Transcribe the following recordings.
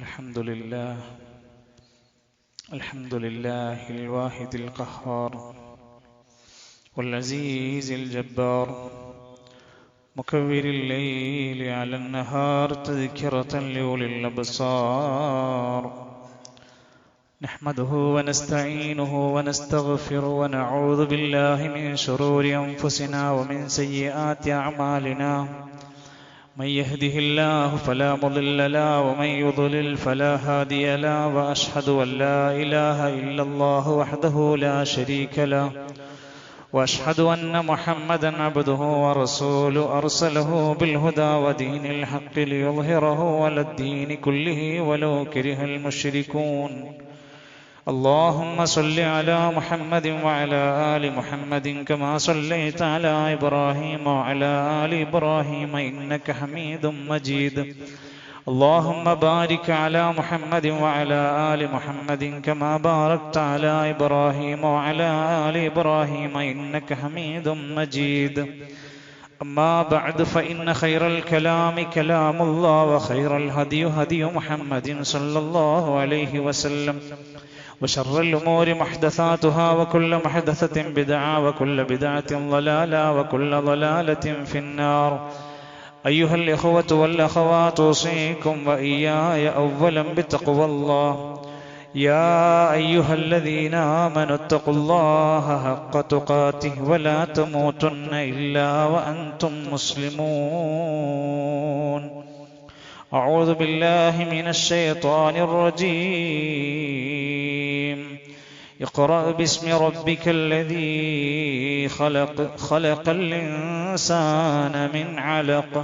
الحمد لله الواحد القهار والعزيز الجبار مكور الليل على النهار تذكرة لأولي الأبصار نحمده ونستعينه ونستغفره ونعوذ بالله من شرور أنفسنا ومن سيئات أعمالنا من يهده الله فلا مضل له ومن يضلل فلا هادي له وأشهد أن لا إله إلا الله وحده لا شريك له وأشهد أن محمدا عبده ورسوله أرسله بالهدى ودين الحق ليظهره على الدين كله ولو كره المشركون اللهم صل على محمد وعلى آل محمد كما صليت على إبراهيم وعلى آل إبراهيم إنك حميد مجيد اللهم بارك على محمد وعلى آل محمد كما باركت على إبراهيم وعلى آل إبراهيم إنك حميد مجيد أما بعد فإن خير الكلام كلام الله وخير الهدي هدي محمد صلى الله عليه وسلم وشر الأمور محدثاتها وكل محدثة بدعة وكل بدعة ضلالة وكل ضلالة في النار أيها الإخوة والأخوات أوصيكم وإياي أولا بتقوى الله يا أيها الذين آمنوا اتقوا الله حق تقاته ولا تموتن إلا وأنتم مسلمون أعوذ بالله من الشيطان الرجيم اقرأ باسم ربك الذي خلق الإنسان من علق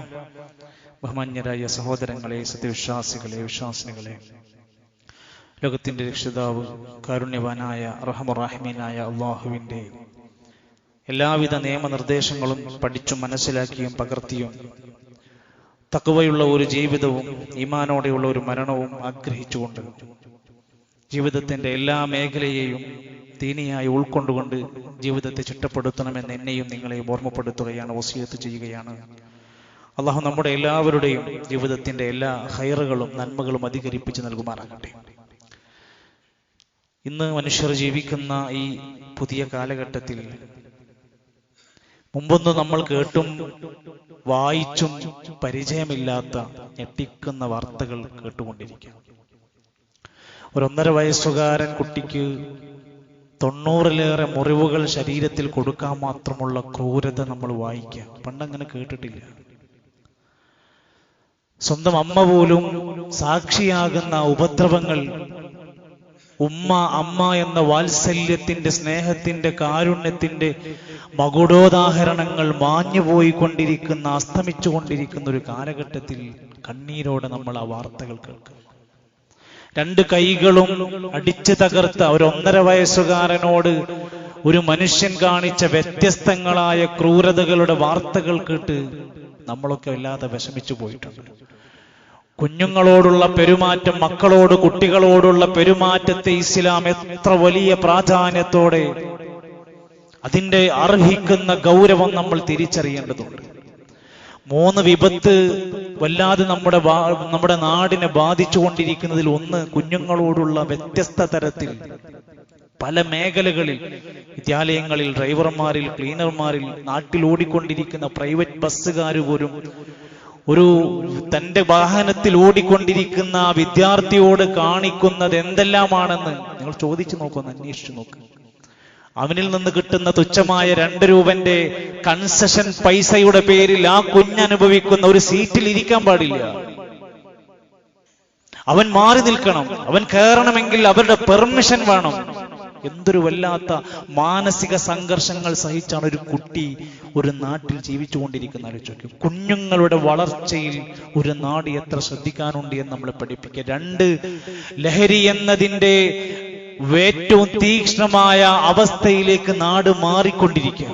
ബഹുമാന്യരായ സഹോദരങ്ങളെ, സത്യവിശ്വാസികളെ, വിശ്വാസിനികളെ, ലോകത്തിൻ്റെ രക്ഷിതാവ് കാരുണ്യവാനായ റഹ്മാനായ അള്ളാഹുവിൻ്റെ എല്ലാവിധ നിയമനിർദ്ദേശങ്ങളും പഠിച്ചും മനസ്സിലാക്കിയും പകർത്തിയും തഖ്വയുള്ള ഒരു ജീവിതവും ഈമാനോടെയുള്ള ഒരു മരണവും ആഗ്രഹിച്ചുകൊണ്ട് ജീവിതത്തിൻ്റെ എല്ലാ മേഖലയെയും ദീനിയായി ഉൾക്കൊണ്ടുകൊണ്ട് ജീവിതത്തെ ചിട്ടപ്പെടുത്തണമെന്ന് എന്നെയും നിങ്ങളെയും ഓർമ്മപ്പെടുത്തുകയാണ്, വസിയത്ത് ചെയ്യുകയാണ്. അള്ളാഹു നമ്മുടെ എല്ലാവരുടെയും ജീവിതത്തിൻ്റെ എല്ലാ ഖൈറുകളും നന്മകളും അധികരിപ്പിച്ച് നൽകുമാറാകട്ടെ. ഇന്ന് മനുഷ്യർ ജീവിക്കുന്ന ഈ പുതിയ കാലഘട്ടത്തിൽ മുമ്പൊന്നും നമ്മൾ കേട്ടും വായിച്ചും പരിചയമില്ലാത്ത ഞെട്ടിക്കുന്ന വാർത്തകൾ കേട്ടുകൊണ്ടിരിക്കുക. ഒരു 1.5 വയസ്സുകാരൻ കുട്ടിക്ക് 90-ലേറെ മുറിവുകൾ ശരീരത്തിൽ കൊടുക്കാൻ മാത്രമുള്ള ക്രൂരത നമ്മൾ വായിക്കുക. പണ്ടങ്ങനെ കേട്ടിട്ടില്ല. സ്വന്തം അമ്മ പോലും സാക്ഷിയാകുന്ന ഉപദ്രവങ്ങൾ, അമ്മ എന്ന വാത്സല്യത്തിന്റെ, സ്നേഹത്തിന്റെ, കാരുണ്യത്തിന്റെ മകുടോദാഹരണങ്ങൾ മാഞ്ഞുപോയിക്കൊണ്ടിരിക്കുന്ന, അസ്തമിച്ചുകൊണ്ടിരിക്കുന്ന ഒരു കാലഘട്ടത്തിൽ കണ്ണീരോടെ നമ്മൾ ആ വാർത്തകൾ കേൾക്കും. 2 കൈകളും അടിച്ചു തകർത്ത ഒരു 1.5 വയസ്സുകാരനോട് ഒരു മനുഷ്യൻ കാണിച്ച വ്യത്യസ്തങ്ങളായ ക്രൂരതകളുടെ വാർത്തകൾ കേട്ട് നമ്മളൊക്കെ വല്ലാതെ വിഷമിച്ചു പോയിട്ടുണ്ട്. കുഞ്ഞുങ്ങളോടുള്ള പെരുമാറ്റം, മക്കളോട്, കുട്ടികളോടുള്ള പെരുമാറ്റത്തെ ഇസ്ലാം എത്ര വലിയ പ്രാധാന്യത്തോടെ, അതിൻ്റെ അർഹിക്കുന്ന ഗൗരവം നമ്മൾ തിരിച്ചറിയേണ്ടതുണ്ട്. 3 വിപത്ത് വല്ലാതെ നമ്മുടെ നാടിനെ ബാധിച്ചുകൊണ്ടിരിക്കുന്നതിൽ ഒന്ന് കുഞ്ഞുങ്ങളോടുള്ള വ്യത്യസ്ത തരത്തിൽ പല മേഖലകളിൽ, വിദ്യാലയങ്ങളിൽ, ഡ്രൈവർമാരിൽ, ക്ലീനർമാരിൽ, നാട്ടിൽ ഓടിക്കൊണ്ടിരിക്കുന്ന പ്രൈവറ്റ് ബസ്സുകാർ പോലും തന്റെ വാഹനത്തിൽ ഓടിക്കൊണ്ടിരിക്കുന്ന വിദ്യാർത്ഥിയോട് കാണിക്കുന്നത് എന്തെല്ലാമാണെന്ന് നിങ്ങൾ ചോദിച്ചു നോക്കൊന്ന്, അന്വേഷിച്ചു നോക്ക്. അവനിൽ നിന്ന് കിട്ടുന്ന തുച്ഛമായ 2 രൂപന്റെ കൺസെഷൻ പൈസയുടെ പേരിൽ ആ കുഞ്ഞനുഭവിക്കുന്ന ഒരു സീറ്റിൽ ഇരിക്കാൻ പാടില്ല. അവൻ മാറി നിൽക്കണം. അവൻ കയറണമെങ്കിൽ അവരുടെ പെർമിഷൻ വേണം. എന്തൊരു വല്ലാത്ത മാനസിക സംഘർഷങ്ങൾ സഹിച്ചാണ് ഒരു കുട്ടി ഒരു നാട്ടിൽ ജീവിച്ചുകൊണ്ടിരിക്കുന്ന ആലോചിക്കും. കുഞ്ഞുങ്ങളുടെ വളർച്ചയിൽ ഒരു നാട് എത്ര ശ്രദ്ധിക്കാനുണ്ട് എന്ന് നമ്മളെ പഠിപ്പിക്കുക. 2, ലഹരി എന്നതിൻ്റെ ഏറ്റവും തീക്ഷ്ണമായ അവസ്ഥയിലേക്ക് നാട് മാറിക്കൊണ്ടിരിക്കുക.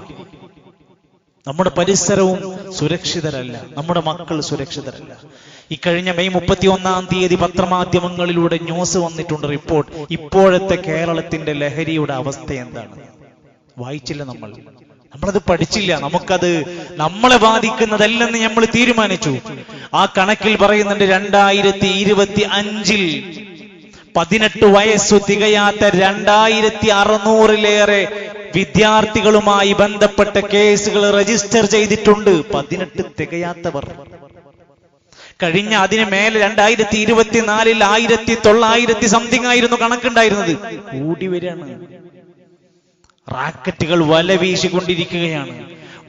നമ്മുടെ പരിസരവും സുരക്ഷിതരല്ല, നമ്മുടെ മക്കൾ സുരക്ഷിതരല്ല. ഇക്കഴിഞ്ഞ മെയ് 31-ാം തീയതി പത്രമാധ്യമങ്ങളിലൂടെ ന്യൂസ് വന്നിട്ടുണ്ട്, റിപ്പോർട്ട്. ഇപ്പോഴത്തെ കേരളത്തിന്റെ ലഹരിയുടെ അവസ്ഥ എന്താണ് വായിച്ചില്ല നമ്മൾ. നമ്മളത് പഠിച്ചില്ല, നമുക്കത് നമ്മളെ ബാധിക്കുന്നതല്ലെന്ന് നമ്മൾ തീരുമാനിച്ചു. ആ കണക്കിൽ പറയുന്നുണ്ട് 2025 18 വയസ്സു തികയാത്ത 2600-ലേറെ വിദ്യാർത്ഥികളുമായി ബന്ധപ്പെട്ട കേസുകൾ രജിസ്റ്റർ ചെയ്തിട്ടുണ്ട്. 18 തികയാത്തവർ. കഴിഞ്ഞ അതിന് മേലെ 2024 1900 സംതിങ് ആയിരുന്നു കണക്കുണ്ടായിരുന്നത്. കൂടി വരികയാണ്. റാക്കറ്റുകൾ വല വീശിക്കൊണ്ടിരിക്കുകയാണ്.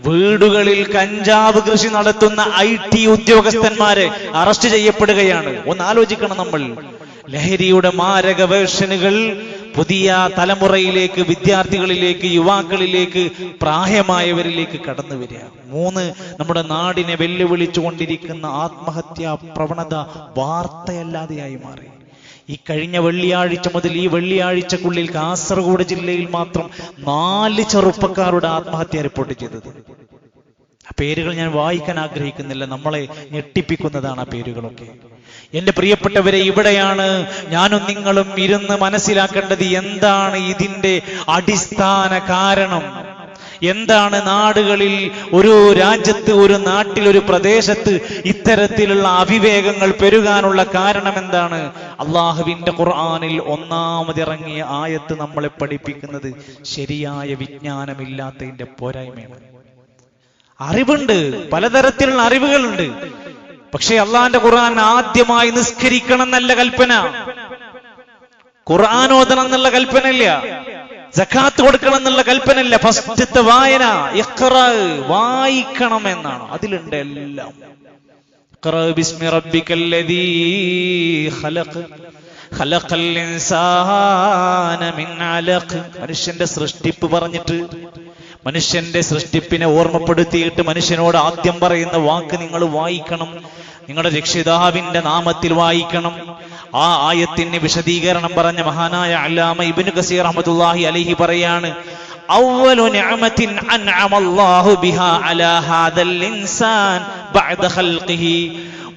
വീടുകളിൽ കഞ്ചാവ് കൃഷി നടത്തുന്ന IT ഉദ്യോഗസ്ഥന്മാരെ അറസ്റ്റ് ചെയ്യപ്പെടുകയാണ്. ഒന്ന് ആലോചിക്കണം നമ്മൾ. ലഹരിയുടെ മാരക വേർഷനുകൾ പുതിയ തലമുറയിലേക്ക്, വിദ്യാർത്ഥികളിലേക്ക്, യുവാക്കളിലേക്ക്, പ്രായമായവരിലേക്ക് കടന്നു വരിക. 3, നമ്മുടെ നാടിനെ വെല്ലുവിളിച്ചുകൊണ്ടിരിക്കുന്ന ആത്മഹത്യാ പ്രവണത വാർത്തയല്ലാതെയായി മാറി. ഈ കഴിഞ്ഞ വെള്ളിയാഴ്ച മുതൽ ഈ വെള്ളിയാഴ്ചക്കുള്ളിൽ കാസർഗോഡ് ജില്ലയിൽ മാത്രം 4 ചെറുപ്പക്കാരുടെ ആത്മഹത്യ റിപ്പോർട്ട് ചെയ്തത്. ആ പേരുകൾ ഞാൻ വായിക്കാൻ ആഗ്രഹിക്കുന്നില്ല, നമ്മളെ ഞെട്ടിപ്പിക്കുന്നതാണ് ആ പേരുകളൊക്കെ. എന്റെ പ്രിയപ്പെട്ടവരെ, ഇവിടെയാണ് ഞാനും നിങ്ങളും ഇരുന്ന് മനസ്സിലാക്കേണ്ടത്. എന്താണ് ഇതിന്റെ അടിസ്ഥാന കാരണം? എന്താണ് നാടുകളിൽ, ഒരു രാജ്യത്ത്, ഒരു നാട്ടിൽ, ഒരു പ്രദേശത്ത് ഇത്തരത്തിലുള്ള അവിവേകങ്ങൾ പെരുകാനുള്ള കാരണം എന്താണ്? അള്ളാഹുവിന്റെ ഖുർആനിൽ ഒന്നാമതിറങ്ങിയ ആയത്ത് നമ്മളെ പഠിപ്പിക്കുന്നത് ശരിയായ വിജ്ഞാനമില്ലാത്തതിന്റെ പോരായ്മയാണ്. അറിവുണ്ട്, പലതരത്തിലുള്ള അറിവുകളുണ്ട്. പക്ഷെ അള്ളാഹിന്റെ ഖുർആൻ ആദ്യമായി നിസ്കരിക്കണം എന്നല്ല കൽപ്പന, ഖുർആൻ ഓതണം എന്നുള്ള കൽപ്പന ഇല്ല, സക്കാത്ത് കൊടുക്കണം എന്നുള്ള കൽപ്പന ഇല്ല. ഫസ്റ്റത്തെ വായന ഇഖ്റ, വായിക്കണം എന്നാണ്. അതിലുണ്ട് എല്ലാം. ഇഖ്റ ബിസ്മി റബ്ബിക്കല്ലദീ ഖലഖ് ഖലഖൽ ഇൻസാന മിൻ അലഖ്. മനുഷ്യന്റെ സൃഷ്ടിപ്പ് പറഞ്ഞിട്ട്, മനുഷ്യന്റെ സൃഷ്ടിപ്പിനെ ഓർമ്മപ്പെടുത്തിയിട്ട് മനുഷ്യനോട് ആദ്യം പറയുന്ന വാക്ക് നിങ്ങൾ വായിക്കണം, നിങ്ങളുടെ രക്ഷിതാവിന്റെ നാമത്തിൽ വായിക്കണം. ആ ആയത്തിന് വിശദീകരണം പറഞ്ഞ മഹാനായ അല്ലാമ ഇബ്നു കസീർ റഹ്മത്തുള്ളാഹി അലൈഹി പറയാണ്, അവ്വലു നിഅമത്തിൻ അൻഅമല്ലാഹു ബിഹാ അലാ ഹാദൽ ഇൻസാൻ ബഅദ ഖൽഖിഹി.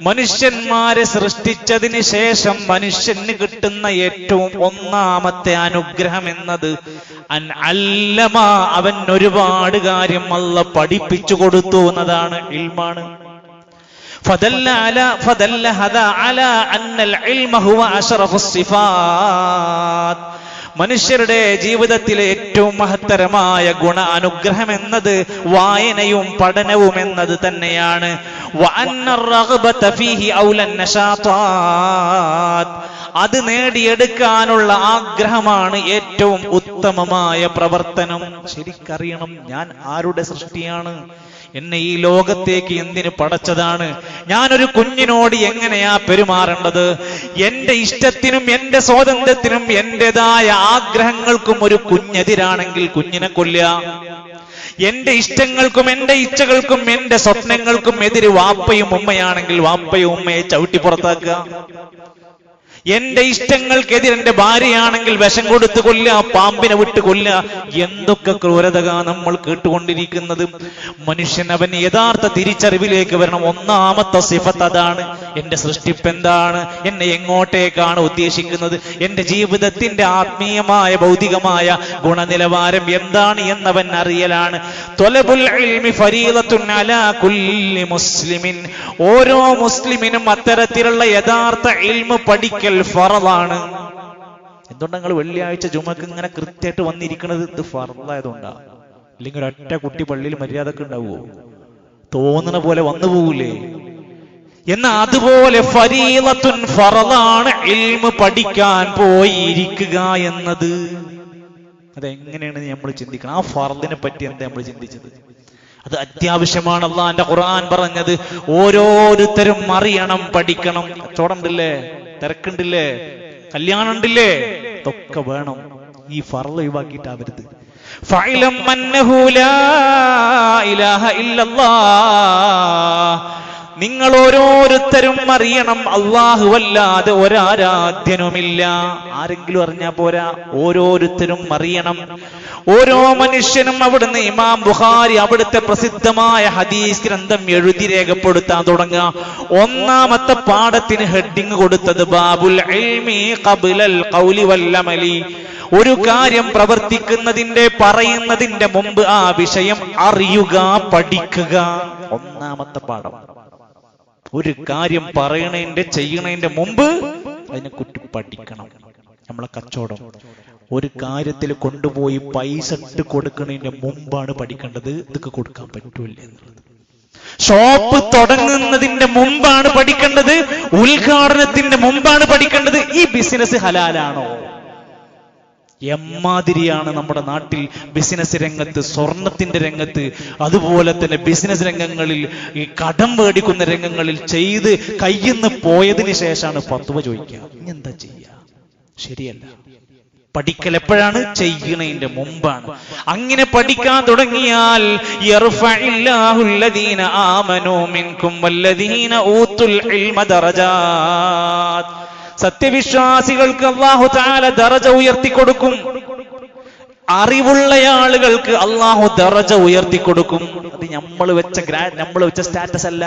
മനുഷ്യന്മാരെ സൃഷ്ടിച്ചതിന് ശേഷം മനുഷ്യന് കിട്ടുന്ന ഏറ്റവും ഒന്നാമത്തെ അനുഗ്രഹം എന്നത് അല്ലമ, അവൻ ഒരുപാട് കാര്യം അല്ലാഹു പഠിപ്പിച്ചു കൊടുത്തു എന്നതാണ്, ഇൽമാണ്. فدل هذا على أن العلم هو أشرف الصفات. മനുഷ്യരുടെ ജീവിതത്തിലെ ഏറ്റവും മഹത്തരമായ ഗുണ അനുഗ്രഹം എന്നത് വായനയും പഠനവും എന്നത് തന്നെയാണ്. وأن الرغبة فيه أولى النشاطات. അത് നേടിയെടുക്കാനുള്ള ആഗ്രഹമാണ് ഏറ്റവും ഉത്തമമായ പ്രവർത്തനം. ശരിക്കറിയണം, ഞാൻ ആരുടെ സൃഷ്ടിയാണ്, എന്നെ ഈ ലോകത്തേക്ക് എന്തിനു പടച്ചതാണ്, ഞാനൊരു കുഞ്ഞിനോട് എങ്ങനെയാ പെരുമാറേണ്ടത്, എന്റെ ഇഷ്ടത്തിനും എന്റെ സ്വാതന്ത്ര്യത്തിനും എന്റേതായ ആഗ്രഹങ്ങൾക്കും ഒരു കുഞ്ഞെതിരാണെങ്കിൽ കുഞ്ഞിനെ കൊല്ലുക. എന്റെ ഇഷ്ടങ്ങൾക്കും എന്റെ ഇച്ഛകൾക്കും എന്റെ സ്വപ്നങ്ങൾക്കും എതിര് വാപ്പയും ഉമ്മയാണെങ്കിൽ വാപ്പയും ഉമ്മയെ ചവിട്ടി പുറത്താക്കുക. എന്റെ ഇഷ്ടങ്ങൾക്കെതിരെ എന്റെ ഭാര്യയാണെങ്കിൽ വിഷം കൊടുത്ത് കൊല്ലുക, പാമ്പിനെ വിട്ട് കൊല്ലുക. എന്തൊക്കെ ക്രൂരത നമ്മൾ കേട്ടുകൊണ്ടിരിക്കുന്നത്. മനുഷ്യൻ അവൻ യഥാർത്ഥ തിരിച്ചറിവിലേക്ക് വരണം. ഒന്നാമത്തെ സിഫത്ത് അതാണ്. എന്റെ സൃഷ്ടിപ്പ് എന്താണ്, എന്നെ എങ്ങോട്ടേക്കാണ് ഉദ്ദേശിക്കുന്നത്, എന്റെ ജീവിതത്തിന്റെ ആത്മീയമായ ഭൗതികമായ ഗുണനിലവാരം എന്താണ് എന്നവൻ അറിയലാണ്. ത്വലബുൽ ഇൽമി ഫരീളത്തുൻ അലാ കുല്ലി മുസ്ലിമിൻ. ഓരോ മുസ്ലിമിനും അത്തരത്തിലുള്ള യഥാർത്ഥ ഇൽമ് പഠിക്കൽ ഫറളാണ്. എന്തുകൊണ്ട് നിങ്ങൾ വെള്ളിയാഴ്ച ജുമക്ക് ഇങ്ങനെ കൃത്യമായിട്ട് വന്നിരിക്കുന്നത്? ഇത് ഫറളായതുകൊണ്ടാണ്. ഇല്ലെങ്കിൽ ഒരൊറ്റ കുട്ടി പള്ളിയിൽ മര്യാദക്ക് ഉണ്ടാവുമോ? തോന്നുന്ന പോലെ വന്നു പോകൂലേ? എന്നാ അതുപോലെ ഫരീളത്തുൻ, ഫറളാണ് ഇൽമ് പഠിക്കാൻ പോയിരിക്കുക എന്നത്. അതെങ്ങനെയാണ് നമ്മൾ ചിന്തിക്കണം? ആ ഫർദിനെ പറ്റി എന്താ നമ്മൾ ചിന്തിച്ചത്? അത് അത്യാവശ്യമാണ്. അല്ലാഹുവിന്റെ ഖുർആൻ പറഞ്ഞത് ഓരോരുത്തരും അറിയണം, പഠിക്കണം. കച്ചവടം ഉണ്ടല്ലേ, തിരക്കുണ്ടില്ലേ, കല്യാണം ഉണ്ടില്ലേ, ഇതൊക്കെ വേണം. ഈ ഫർള് ഒഴിവാക്കിയിട്ടാവരുത്. ഫഅലം അന്നഹു ലാ ഇലാഹ ഇല്ലല്ലാഹ്. നിങ്ങൾ ഓരോരുത്തരും അറിയണം, അല്ലാഹുവല്ലാതെ ഒരാരാധ്യനുമില്ല. ആരെങ്കിലും അറിഞ്ഞാ പോരാ, ഓരോരുത്തരും അറിയണം. ഓരോ മനുഷ്യനും. അവിടുന്ന് ഇമാം ബുഖാരി അവിടുത്തെ പ്രസിദ്ധമായ ഹദീസ് ഗ്രന്ഥം എഴുതി രേഖപ്പെടുത്താൻ തുടങ്ങുക. ഒന്നാമത്തെ പാഠത്തിന് ഹെഡിങ് കൊടുത്തത് ബാബുൽ ഇൽമി ഖബ്ലൽ ഖൗലി വൽ അമലി. ഒരു കാര്യം പ്രവർത്തിക്കുന്നതിന്റെ പറയുന്നതിന്റെ മുമ്പ് ആ വിഷയം അറിയുക, പഠിക്കുക. ഒന്നാമത്തെ പാഠം. ഒരു കാര്യം പറയണതിന്റെ ചെയ്യണതിന്റെ മുമ്പ് അതിനെ കുറ്റി പഠിക്കണം. നമ്മളെ കച്ചവടം ഒരു കാര്യത്തിൽ കൊണ്ടുപോയി പൈസ ഇട്ട് കൊടുക്കുന്നതിന്റെ മുമ്പാണ് പഠിക്കേണ്ടത് ഇതൊക്കെ കൊടുക്കാൻ പറ്റൂല്ലേ എന്നുള്ളത്. ഷോപ്പ് തുടങ്ങുന്നതിന്റെ മുമ്പാണ് പഠിക്കേണ്ടത്, ഉദ്ഘാടനത്തിന്റെ മുമ്പാണ് പഠിക്കേണ്ടത് ഈ ബിസിനസ് ഹലാലാണോ. എമ്മാതിരിയാണ് നമ്മുടെ നാട്ടിൽ ബിസിനസ് രംഗത്ത്, സ്വർണത്തിന്റെ രംഗത്ത്, അതുപോലെ തന്നെ ബിസിനസ് രംഗങ്ങളിൽ, ഈ കടം മേടിക്കുന്ന രംഗങ്ങളിൽ ചെയ്ത് കയ്യിന്ന് പോയതിനു ശേഷമാണ് ഫത്വ ചോദിക്കുക. ഇനി എന്താ ചെയ്യുക? ശരിയല്ല. പഠിക്കൽ എപ്പോഴാണ്? ചെയ്യണതിന്റെ മുമ്പാണ്. അങ്ങനെ പഠിക്കാൻ തുടങ്ങിയാൽ യർഫഇല്ലാഹുല്ലദീന ആമനൂ മിൻകും വല്ലദീന ഊതുൽ ഇൽമ ദറജാത്ത്. സത്യവിശ്വാസികൾക്ക് അല്ലാഹു തആല ദറജ ഉയർത്തി കൊടുക്കും. അറിവുള്ള ആളുകൾക്ക് അല്ലാഹു ദറജ ഉയർത്തി കൊടുക്കും. അത് നമ്മൾ വെച്ച സ്റ്റാറ്റസ് അല്ല,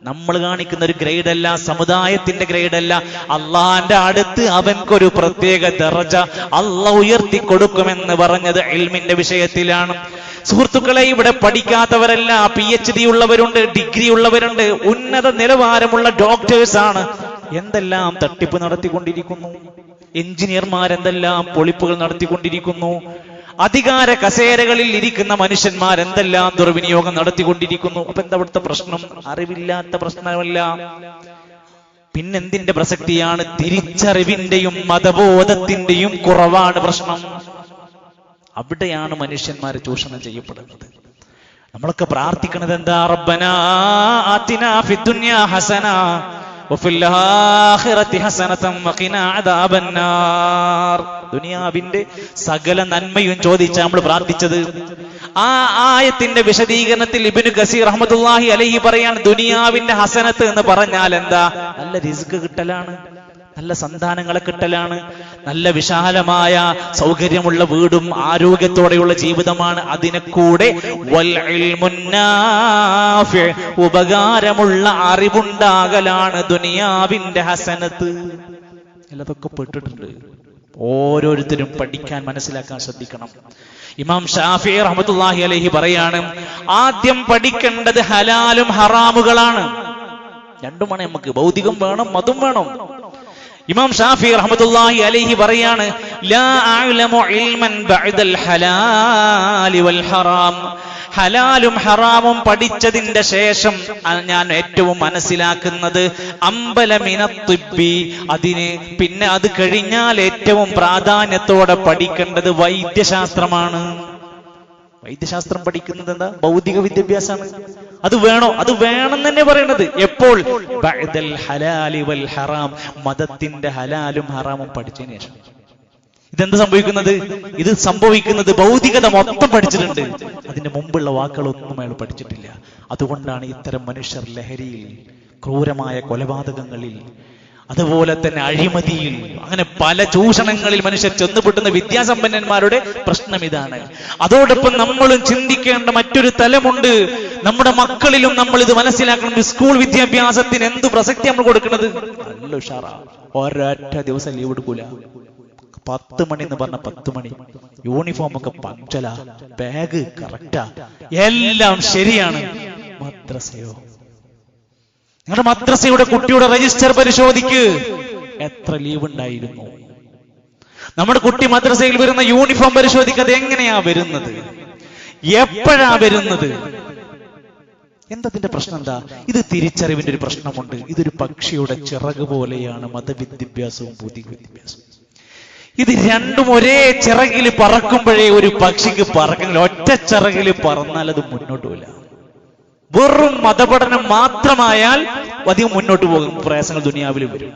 നമ്മൾ കാണിക്കുന്ന ഒരു ഗ്രേഡ് അല്ല, സമുദായത്തിന്റെ ഗ്രേഡ് അല്ല. അള്ളാന്റെ അടുത്ത് അവൻക്കൊരു പ്രത്യേക ദറജ അള്ളാഹു ഉയർത്തി കൊടുക്കുമെന്ന് പറഞ്ഞത് ഇൽമിന്റെ വിഷയത്തിലാണ്. സുഹൃത്തുക്കളെ, ഇവിടെ പഠിക്കാത്തവരല്ല, PhD ഉള്ളവരുണ്ട്, ഡിഗ്രി ഉള്ളവരുണ്ട്, ഉന്നത നിലവാരമുള്ള ഡോക്ടേഴ്സ് ആണ്. എന്തെല്ലാം തട്ടിപ്പ് നടത്തിക്കൊണ്ടിരിക്കുന്നു. എഞ്ചിനീയർമാരെന്തെല്ലാം പൊളിപ്പുകൾ നടത്തിക്കൊണ്ടിരിക്കുന്നു. അധികാര കസേരകളിൽ ഇരിക്കുന്ന മനുഷ്യന്മാരെന്തെല്ലാം ദുർവിനിയോഗം നടത്തിക്കൊണ്ടിരിക്കുന്നു. അപ്പൊ എന്താ അവിടുത്തെ പ്രശ്നം? അറിവില്ലാത്ത പ്രശ്നമല്ല. പിന്നെന്തിന്റെ പ്രസക്തിയാണ്? തിരിച്ചറിവിന്റെയും മതബോധത്തിന്റെയും കുറവാണ് പ്രശ്നം. അവിടെയാണ് മനുഷ്യന്മാർ ചൂഷണം ചെയ്യപ്പെടുന്നത്. നമ്മളൊക്കെ പ്രാർത്ഥിക്കുന്നത് എന്താ? റബ്ബനാ ആതിനാ ഫിദ്ദുനിയാ ഹസന വഫിൽ ആഖിറതി ഹസനതൻ വഖിനാ അദാബന്നാർ. ദുനിയാവിന്റെ സകല നന്മയും ചോദിച്ചാ നമ്മൾ പ്രാർത്ഥിച്ചത്. ആ ആയത്തിന്റെ വിശദീകരണത്തിൽ ഇബ്നു കസീർ റഹ്മത്തുള്ളാഹി അലൈഹി പറയാണ്, ദുനിയാവിന്റെ ഹസനത്ത് എന്ന് പറഞ്ഞാൽ എന്താ? നല്ല റിസ്ക് കിട്ടലാണ്, നല്ല സന്താനങ്ങളെ കിട്ടലാണ്, നല്ല വിശാലമായ സൗകര്യമുള്ള വീടും ആരോഗ്യത്തോടെയുള്ള ജീവിതമാണ്. അതിനെ കൂടെ വൽ ഇൽമുൻ നാഫി, ഉപകാരമുള്ള അറിവുണ്ടാകലാണ് ദുനിയാവിന്റെ ഹസനത്ത്. അതൊക്കെ പെട്ടിട്ടുണ്ട്. ഓരോരുത്തരും പഠിക്കാൻ, മനസ്സിലാക്കാൻ ശ്രദ്ധിക്കണം. ഇമാം ഷാഫിഈ റഹ്മത്തുള്ളാഹി അലൈഹി പറയാണ്, ആദ്യം പഠിക്കേണ്ടത് ഹലാലും ഹറാമുകളാണ്. രണ്ടുമാണ് നമുക്ക്. ഭൗതികം വേണം, മതം വേണം. ഇമാം ഷാഫിഈ റഹ്മത്തുള്ളാഹി അലൈഹി പറയാണ്, ലാ അഅലമു ഇൽമൻ ബഅദൽ ഹലാലി വൽ ഹറാം. ഹലാലും ഹറാമും പഠിച്ചതിന്റെ ശേഷം ഞാൻ ഏറ്റവും മനസ്സിലാക്കുന്നത് അംബല മിനത്തിബ്ബി, അതിന് പിന്നെ അത് കഴിഞ്ഞാൽ ഏറ്റവും പ്രാധാന്യത്തോടെ പഠിക്കേണ്ടത് വൈദ്യശാസ്ത്രമാണ്. വൈദ്യശാസ്ത്രം പഠിക്കുന്നത് എന്താ? ഭൗതിക വിദ്യാഭ്യാസമാണ്. അത് വേണോ? അത് വേണം തന്നെ പറയണത്. എപ്പോൾ? ബഅദൽ ഹലാലി വൽ ഹറാം, മതത്തിന്റെ ഹലാലും ഹറാമും പഠിച്ചതിന് ശേഷം. ഇതെന്ത് സംഭവിക്കുന്നത്? ഇത് സംഭവിക്കുന്നത് ഭൗതികത മൊത്തം പഠിച്ചിട്ടുണ്ട്, അതിന്റെ മുമ്പുള്ള വാക്കുകളൊന്നും അയാൾ പഠിച്ചിട്ടില്ല. അതുകൊണ്ടാണ് ഇത്തരം മനുഷ്യർ ലഹരിയിൽ, ക്രൂരമായ കൊലപാതകങ്ങളിൽ, അതുപോലെ തന്നെ അഴിമതിയിൽ, അങ്ങനെ പല ചൂഷണങ്ങളിൽ മനുഷ്യർ ചെന്നുപെട്ടുന്ന വിദ്യാസമ്പന്നന്മാരുടെ പ്രശ്നം ഇതാണ്. അതോടൊപ്പം നമ്മളും ചിന്തിക്കേണ്ട മറ്റൊരു തലമുണ്ട്. നമ്മുടെ മക്കളിലും നമ്മൾ ഇത് മനസ്സിലാക്കണം. സ്കൂൾ വിദ്യാഭ്യാസത്തിന് എന്ത് പ്രസക്തി നമ്മൾ കൊടുക്കുന്നത്? നല്ല ഉഷാറാ, ഒരൊറ്റ ദിവസം ലീവ് എടുക്കൂല. 10 മണി എന്ന് പറഞ്ഞ 10 മണി, യൂണിഫോം ഒക്കെ പഞ്ചല, ബാഗ് കറക്റ്റാ, എല്ലാം ശരിയാണ്. മദ്രസയോ? നിങ്ങളുടെ മദ്രസയുടെ കുട്ടിയുടെ രജിസ്റ്റർ പരിശോധിക്ക്, എത്ര ലീവ് ഉണ്ടായിരുന്നു? നമ്മുടെ കുട്ടി മദ്രസയിൽ വരുന്ന യൂണിഫോം പരിശോധിക്കാതെ എങ്ങനെയാ വരുന്നത്? എപ്പോഴാ വരുന്നത്? എന്തതിന്റെ പ്രശ്നം എന്താ? ഇത് തിരിച്ചറിവിന്റെ ഒരു പ്രശ്നമുണ്ട്. ഇതൊരു പക്ഷിയുടെ ചിറക് പോലെയാണ് മതവിദ്യാഭ്യാസവും ഭൗതിക വിദ്യാഭ്യാസവും. ഇത് രണ്ടും ഒരേ ചിറകിൽ പറക്കുമ്പോഴേ ഒരു പക്ഷിക്ക് പറക്കുന്നില്ല. ഒറ്റ ചിറകിൽ പറന്നാൽ അത് മുന്നോട്ട് പോകില്ല. വെറും മതപഠനം മാത്രമായാൽ അധികം മുന്നോട്ട് പോകും, പ്രയാസങ്ങൾ ദുനിയാവിൽ വരും.